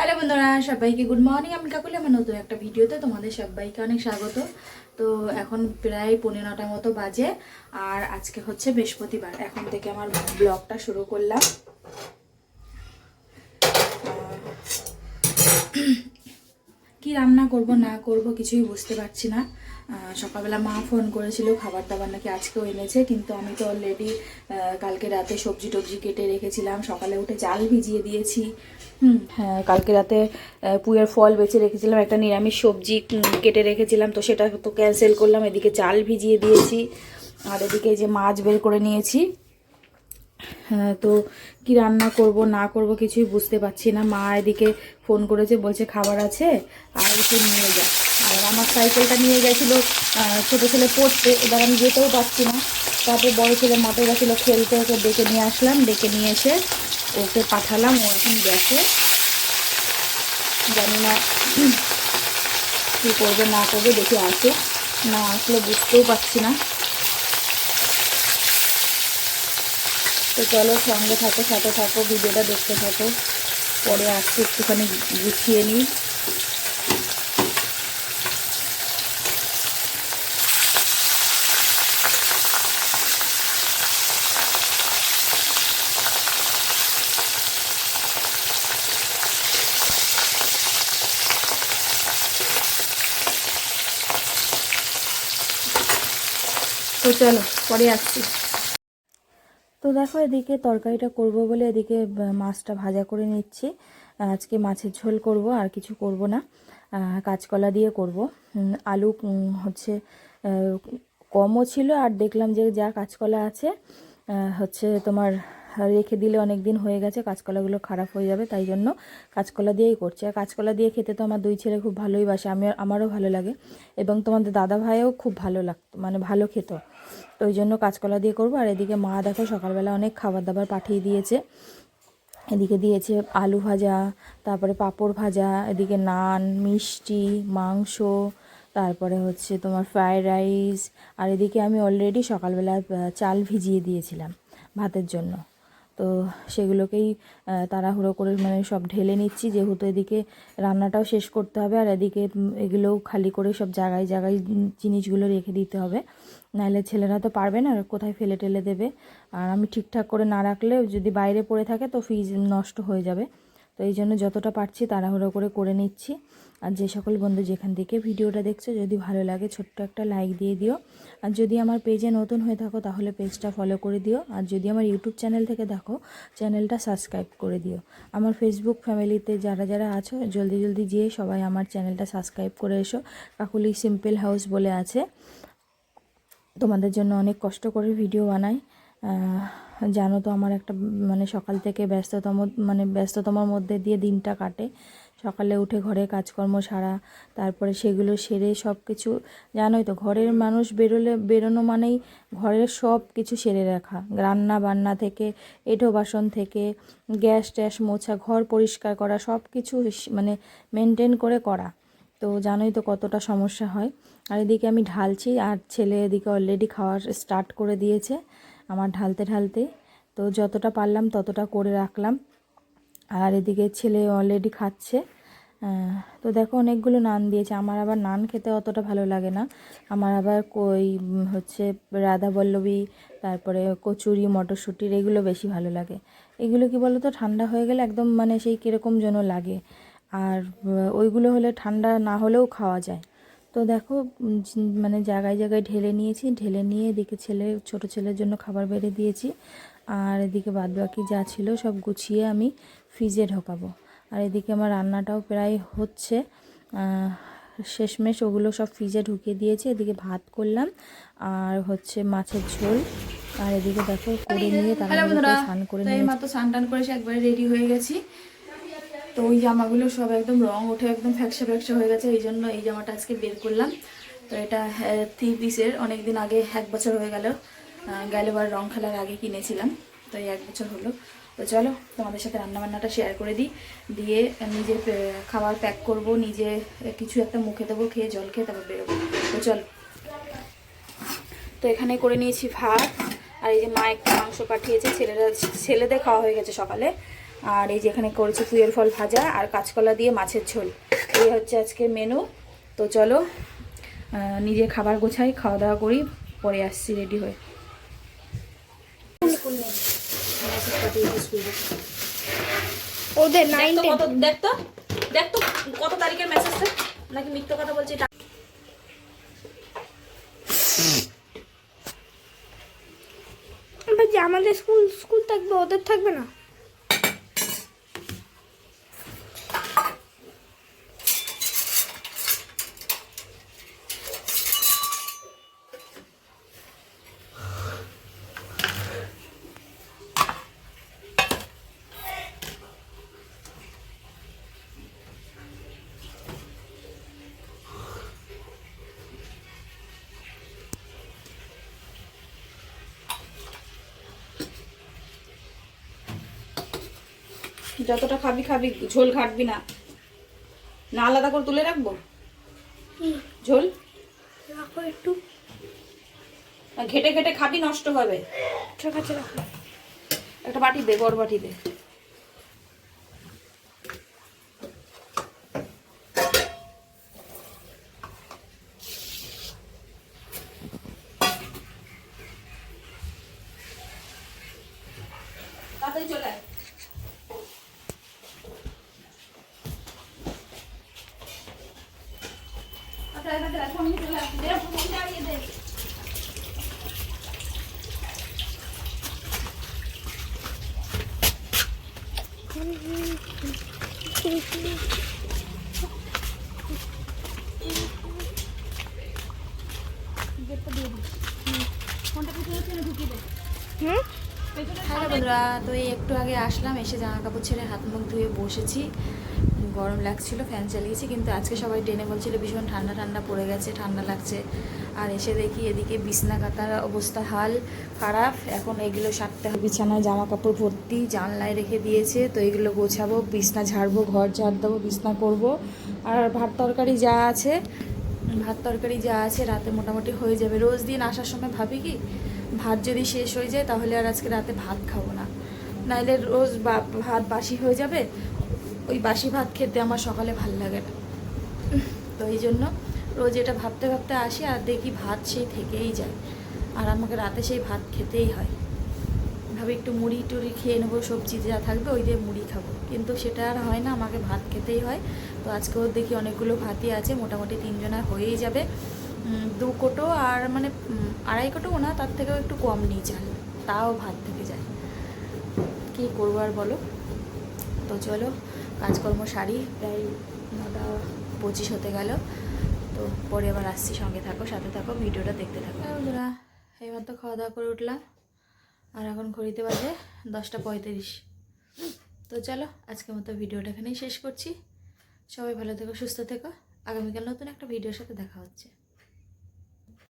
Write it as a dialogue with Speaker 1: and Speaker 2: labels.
Speaker 1: Hello বন্ধুরা, সবাইকে good morning. আমি কাকুলি, আমার নতুন একটা ভিডিওতে তোমাদের সবাইকে অনেক স্বাগত। তো এখন প্রায় 9:15 মতো বাজে, আর আজকে হচ্ছে বৃহস্পতিবার। এখন থেকে আমার ব্লগটা শুরু করলাম। কি রান্না করব না করব কিছুই বুঝতে পারছি না। সকালবেলা মা ফোন করেছিল, খাবার দাবার নাকি আজকেও এনেছে, কিন্তু আমি তো অলরেডি কালকে রাতে সবজি টবজি কেটে রেখেছিলাম। সকালে উঠে চাল ভিজিয়ে দিয়েছি। হ্যাঁ, কালকে রাতে পুয়ের ফল বেছে রেখেছিলাম, একটা নিরামিষ সবজি কেটে রেখেছিলাম, তো সেটা তো ক্যান্সেল করলাম। এদিকে চাল ভিজিয়ে দিয়েছি, আর এদিকে যে মাছ বের করে নিয়েছি। হ্যাঁ, তো কি রান্না করব না করব কিছুই বুঝতে পারছি না। মা এদিকে ফোন করেছে, বলছে খাবার আছে আর একটু নিয়ে যা। আর আমার সাইকেলটা নিয়ে গেছিলো ছোটো ছেলে পড়তে, এবার আমি যেতেও পারছি না। তারপর বড় ছেলে মাঠে গেছিলো খেলতে, ওকে ডেকে নিয়ে আসলাম। ডেকে নিয়ে এসে ওকে পাঠালাম, ও এখন গেছে। জানি না কী করবে না করবে, দেখি আসুক, না আসলে বুঝতেও পারছি না। তো চলো, সঙ্গে থাকো, সাথে থাকো, ভিডিওটা দেখতে থাকো। পরে আসতে একটুখানি গুছিয়ে নিই। তো চলো, পরে আসছি। তো দেখো, এদিকে তরকারিটা করব বলে এদিকে মাছটা ভাজা করে নিচ্ছি। আজকে মাছের ঝোল করব, আর কিছু করব না। কাঁচকলা দিয়ে করব। আলু হচ্ছে কমও ছিল, আর দেখলাম যে যা কাঁচকলা আছে হচ্ছে তোমার রেখে দিলে অনেক দিন হয়ে গেছে, কাঁচকলাগুলো খারাপ হয়ে যাবে, তাই জন্য কাঁচকলা দিয়েই করছি। আর কাঁচকলা দিয়ে খেতে তো আমার দুই ছেলে খুব ভালোই বাসে, আমারও ভালো লাগে, এবং তোমাদের দাদা ভাইও খুব ভালো লাগতো, মানে ভালো খেত। তো ওই জন্য কাঁচকলা দিয়ে করবো। আর এদিকে মা দেখো সকালবেলা অনেক খাবার দাবার পাঠিয়ে দিয়েছে। এদিকে দিয়েছে আলু ভাজা, তারপরে পাঁপড় ভাজা, এদিকে নান, মিষ্টি, মাংস, তারপরে হচ্ছে তোমার ফ্রায়েড রাইস। আর এদিকে আমি অলরেডি সকালবেলা চাল ভিজিয়ে দিয়েছিলাম ভাতের জন্য। তো সেগুলোকেই তাড়াহুড়ো করে মানে সব ঢেলে নিচ্ছি, যেহেতু এদিকে রান্নাটাও শেষ করতে হবে, আর এদিকে এগুলোও খালি করে সব জায়গায় জায়গায় জিনিসগুলো রেখে দিতে হবে, নাহলে ছেলেরা তো পারবে না, কোথায় ফেলে টেলে দেবে। আর আমি ঠিকঠাক করে না রাখলে যদি বাইরে পড়ে থাকে তো ফ্রিজ নষ্ট হয়ে যাবে। তো এই জন্য যতটা পারছি তাড়াহুড়ো করে নিচ্ছি। আর যে সকল বন্ধু যেখান থেকে ভিডিওটা দেখছো, যদি ভালো লাগে ছোট্ট একটা লাইক দিয়ে দিও। আর যদি আমার পেজে নতুন হয়ে থাকো তাহলে পেজটা ফলো করে দিও। আর যদি আমার ইউটিউব চ্যানেল থেকে দেখো, চ্যানেলটা সাবস্ক্রাইব করে দিও। আমার ফেসবুক ফ্যামিলিতে যারা যারা আছো, জলদি জলদি যেয়ে সবাই আমার চ্যানেলটা সাবস্ক্রাইব করে এসো। কাকুলি সিম্পল হাউস বলে আছে, তোমাদের জন্য অনেক কষ্ট করে ভিডিও বানাই। জানো তো আমার একটা মানে সকাল থেকে ব্যস্ততমার মধ্যে দিয়ে দিনটা কাটে। সকালে উঠে ঘরে কাজকর্ম সারা, তারপরে সেগুলো সেরে সব কিছু, জানোই তো ঘরের মানুষ বেরোনো মানেই ঘরের সব কিছু সেরে রাখা, রান্না বান্না থেকে এঁঠো বাসন থেকে গ্যাস ট্যাস মোছা, ঘর পরিষ্কার করা, সব কিছু মানে মেনটেন করে করা। তো জানোই তো কতটা সমস্যা হয়। আর এদিকে আমি ঢালছি, আর ছেলে এদিকে অলরেডি খাওয়ার স্টার্ট করে দিয়েছে আমার ঢালতে ঢালতে। তো যতটা পারলাম ততটা করে রাখলাম, আর এদিকে ছেলে অলরেডি খাচ্ছে। তো দেখো অনেকগুলো নান দিয়েছে। আমার আবার নান খেতে অতটা ভালো লাগে না, আমার আবার হচ্ছে রাধাবল্লভী, তারপরে কচুরি, মটরশুঁটির এগুলো বেশি ভালো লাগে। এগুলো কি বলো তো, ঠান্ডা হয়ে গেলে একদম মানে সেই কীরকম যেন লাগে, আর ওইগুলো হলে ঠান্ডা না হলেও খাওয়া যায়। তো দেখো মানে জায়গায় জায়গায় ঢেলে নিয়েছি, ঢেলে নিয়ে এদিকে ছোটো ছেলের জন্য খাবার বেড়ে দিয়েছি, আর এদিকে বাদবাকি যা ছিল সব গুছিয়ে আমি ফ্রিজে ঢোকাবো। আর এদিকে আমার রান্নাটাও প্রায় হচ্ছে, শেষমেশ ওগুলো সব ফ্রিজে ঢুকিয়ে দিয়েছি। এদিকে ভাত করলাম, আর হচ্ছে মাছের ঝোল। আর এদিকে দেখো করে নিয়ে তারা স্নান করে নিয়ে
Speaker 2: মাত্র স্নান টান করে একবারে রেডি হয়ে গেছি। তো ওই জামাগুলো সব একদম রং উঠে একদম ফ্যাকসা ফ্যাকসা হয়ে গেছে, এই জন্য এই জামাটা আজকে বের করলাম। তো এটা 3 পিসের, অনেক দিন আগে, 1 বছর হয়ে গেলবার রং খেলার আগে কিনেছিলাম, তো এই 1 বছর হলো। তো চলো তোমাদের সাথে রান্নাবান্নাটা শেয়ার করে দিই, দিয়ে নিজে খাবার প্যাক করব, নিজে কিছু একটা মুখে দেবো, খেয়ে জল খেয়ে তারপর বেরোবো। তো চলো। তো এখানে করে নিয়েছি ভাত, আর এই যে মা একটু মাংস পাঠিয়েছে, ছেলেদের খাওয়া হয়ে গেছে সকালে। আর এই যেখানে করেছি কুয়ের ফল ভাজা আর কাঁচকলা দিয়ে মাছের ঝোল। এই হচ্ছে আজকে মেনু। তো চলো নিজে খাবার গোছাই, খাওয়া দাওয়া করি, পরে আসছি রেডি হয়ে।
Speaker 3: ওদের
Speaker 2: দেখতো কত তারিখের মেসেজটা, নাকি মিথ্যে কথা বলছে।
Speaker 3: যে আমাদের স্কুল থাকবে, ওদের থাকবে না।
Speaker 2: যতটা খাবি খাবি, ঝোল ঘাটবি না। না আলাদা করে তুলে রাখবো ঝোল,
Speaker 3: রাখো একটু,
Speaker 2: ঘেটে ঘেটে খাবি, নষ্ট হবে।
Speaker 3: ঠিক আছে রাখো।
Speaker 2: একটা বাটি দে, বড় বাটি দে। তাড়াতাড়ি চলে আয়। হ্যালো বন্ধুরা, তো এই একটু আগে আসলাম, এসে জামা কাপড় ছেড়ে হাত মুখ ধুয়ে বসেছি। গরম লাগছিল, ফ্যান চালিয়েছি, কিন্তু আজকে সবাই টেনে বলছিল ভীষণ ঠান্ডা ঠান্ডা পড়ে গেছে, ঠান্ডা লাগছে। আর এসে দেখি এদিকে বিছনা কাতার অবস্থা হাল খারাপ। এখন এগুলো সারতে হবে, বিছানায় জামা কাপড় ভর্তি জানলায় রেখে দিয়েছে, তো এগুলো গোছাবো, বিছনা ঝাড়বো, ঘর ঝাড় দেবো, বিছনা করব। আর ভাত তরকারি যা আছে রাতে মোটামুটি হয়ে যাবে। রোজ দিন আসার সময় ভাবি কি, ভাত যদি শেষ হয়ে যায় তাহলে আর আজকে রাতে ভাত খাবো না, নাইলে রোজ ভাত বাসি হয়ে যাবে। ওই বাসি ভাত খেতে আমার সকালে ভাল লাগে না। তো এই জন্য রোজ এটা ভাবতে ভাবতে আসি, আর দেখি ভাত সেই থেকেই যায়, আর আমাকে রাতে সেই ভাত খেতেই হয়। ভাবি একটু মুড়ি টুড়ি খেয়ে নেবো, সবজি যা থাকবে ওই দিয়ে মুড়ি খাবো, কিন্তু সেটা আর হয় না, আমাকে ভাত খেতেই হয়। তো আজকেও দেখি অনেকগুলো ভাতই আছে, মোটামুটি 3 জনের হয়েই যাবে। 2 কোটো, আর মানে 2.5 কোটোও না, তার থেকেও একটু কম নিই চাল, তাও ভাত থেকে যায়। কী করবো আর বলো। তো চলো কাজকর্ম সারি, প্রায় 9:25 হতে গেল। তো পরে আবার আসছি, সঙ্গে থাকো, সাথে থাকো, ভিডিওটা দেখতে থাকো। বন্ধুরা, এবার তো খাওয়া দাওয়া করে উঠলাম, আর এখন ঘড়িতে বাজে 10:35। তো চলো আজকের মতো ভিডিওটা এখানেই শেষ করছি। সবাই ভালো থেকো, সুস্থ থেকো। আগামীকাল নতুন একটা ভিডিওর সাথে দেখা হচ্ছে।